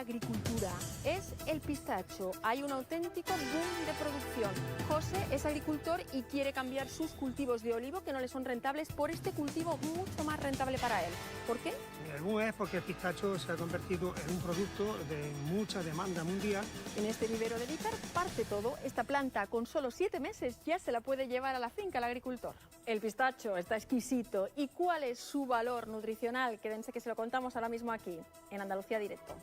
la agricultura. Es el pistacho. Hay un auténtico boom de producción. José es agricultor y quiere cambiar sus cultivos de olivo, que no le son rentables, por este cultivo mucho más rentable para él. ¿Por qué? El boom es porque el pistacho se ha convertido en un producto de mucha demanda mundial. En este vivero de Lícar parte todo. Esta planta con solo 7 meses ya se la puede llevar a la finca el agricultor. El pistacho está exquisito. ¿Y cuál es su valor nutricional? Quédense que se lo contamos ahora mismo aquí, en Andalucía Directo.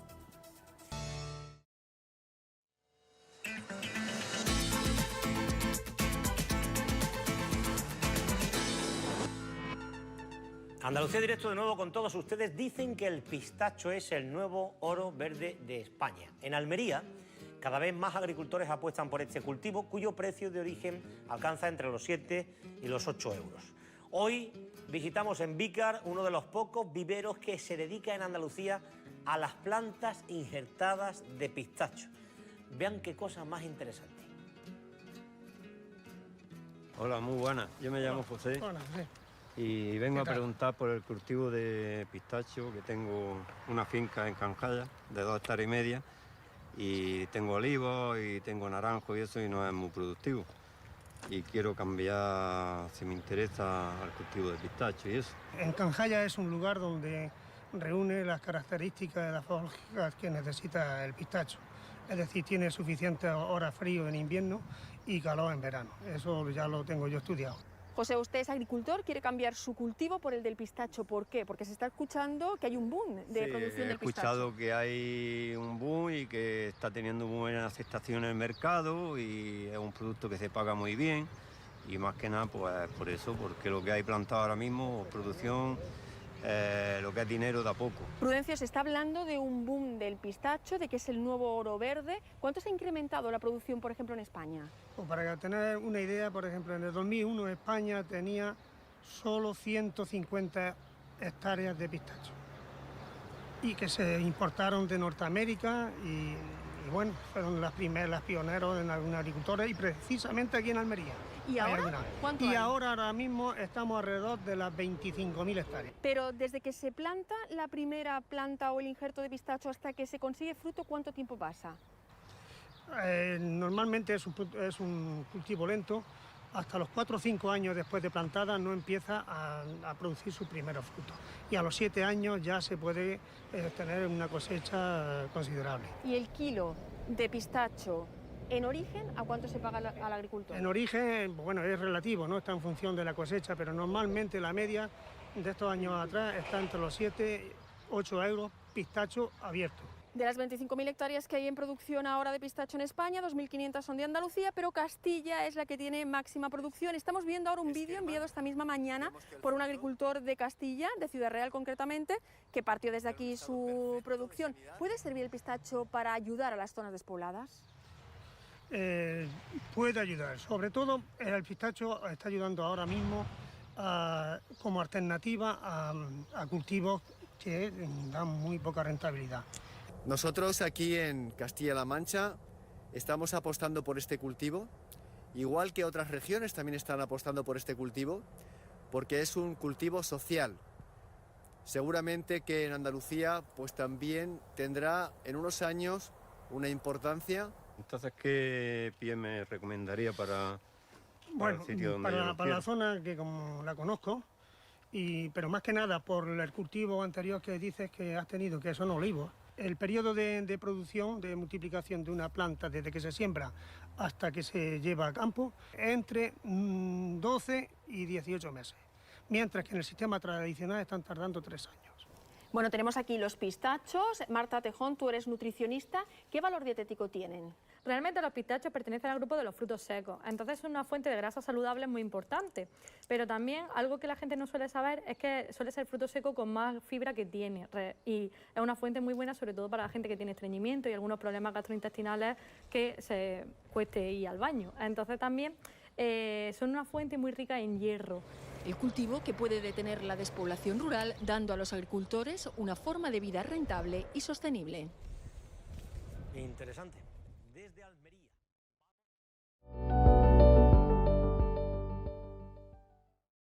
Andalucía Directo de nuevo con todos ustedes. Dicen que el pistacho es el nuevo oro verde de España. En Almería, cada vez más agricultores apuestan por este cultivo, cuyo precio de origen alcanza entre los 7 y los 8 euros. Hoy visitamos en Vícar uno de los pocos viveros que se dedica en Andalucía a las plantas injertadas de pistacho. Vean qué cosa más interesante. Hola, muy buenas. Yo me llamo José. Hola, sí. Y vengo a preguntar por el cultivo de pistacho, que tengo una finca en Canjaya de 2,5 hectáreas y tengo olivos y tengo naranjo y eso, y no es muy productivo. Y quiero cambiar, si me interesa, al cultivo de pistacho y eso. En Canjaya es un lugar donde reúne las características edafológicas que necesita el pistacho. Es decir, tiene suficientes horas frío en invierno y calor en verano. Eso ya lo tengo yo estudiado. José, usted es agricultor, quiere cambiar su cultivo por el del pistacho. ¿Por qué? Porque se está escuchando que hay un boom de producción del pistacho. He escuchado que hay un boom y que está teniendo buena aceptación en el mercado y es un producto que se paga muy bien. Y más que nada, pues por eso, porque lo que hay plantado ahora mismo, producción, lo que es dinero da poco. Prudencio, se está hablando de un boom del pistacho, de que es el nuevo oro verde. ¿Cuánto se ha incrementado la producción, por ejemplo, en España? Pues para tener una idea, por ejemplo, en el 2001 España tenía solo 150 hectáreas de pistacho y que se importaron de Norteamérica y bueno, fueron las pioneros en algunos agricultores y precisamente aquí en Almería. ¿Y ahora? ¿Cuánto hay? Ahora mismo estamos alrededor de las 25.000 hectáreas. Pero desde que se planta la primera planta o el injerto de pistacho hasta que se consigue fruto, ¿cuánto tiempo pasa? Normalmente es un cultivo lento. Hasta los 4 o 5 años después de plantada no empieza a producir sus primeros frutos. Y a los 7 años ya se puede tener una cosecha considerable. ¿Y el kilo de pistacho en origen a cuánto se paga al agricultor? En origen, bueno, es relativo, ¿no? Está en función de la cosecha, pero normalmente la media de estos años atrás está entre los 7 y 8 euros pistacho abierto. De las 25.000 hectáreas que hay en producción ahora de pistacho en España, 2.500 son de Andalucía, pero Castilla es la que tiene máxima producción. Estamos viendo ahora un vídeo enviado esta misma mañana por un agricultor de Castilla, de Ciudad Real concretamente, que partió desde aquí su producción. ¿Puede servir el pistacho para ayudar a las zonas despobladas? Puede ayudar, sobre todo el pistacho está ayudando ahora mismo como alternativa a cultivos que dan muy poca rentabilidad. Nosotros aquí en Castilla-La Mancha estamos apostando por este cultivo, igual que otras regiones también están apostando por este cultivo, porque es un cultivo social. Seguramente que en Andalucía pues también tendrá en unos años una importancia. Entonces, ¿qué pie me recomendaría para Bueno, el sitio donde para la zona que como la conozco, pero más que nada por el cultivo anterior que dices que has tenido, que son olivos. El periodo de producción, de multiplicación de una planta desde que se siembra hasta que se lleva a campo es entre 12 y 18 meses, mientras que en el sistema tradicional están tardando 3 años. Bueno, tenemos aquí los pistachos. Marta Tejón, tú eres nutricionista. ¿Qué valor dietético tienen? Realmente los pistachos pertenecen al grupo de los frutos secos, entonces es una fuente de grasa saludable muy importante, pero también algo que la gente no suele saber es que suele ser el fruto seco con más fibra que tiene y es una fuente muy buena sobre todo para la gente que tiene estreñimiento y algunos problemas gastrointestinales que se cueste ir al baño, entonces también son una fuente muy rica en hierro. El cultivo que puede detener la despoblación rural, dando a los agricultores una forma de vida rentable y sostenible. Interesante.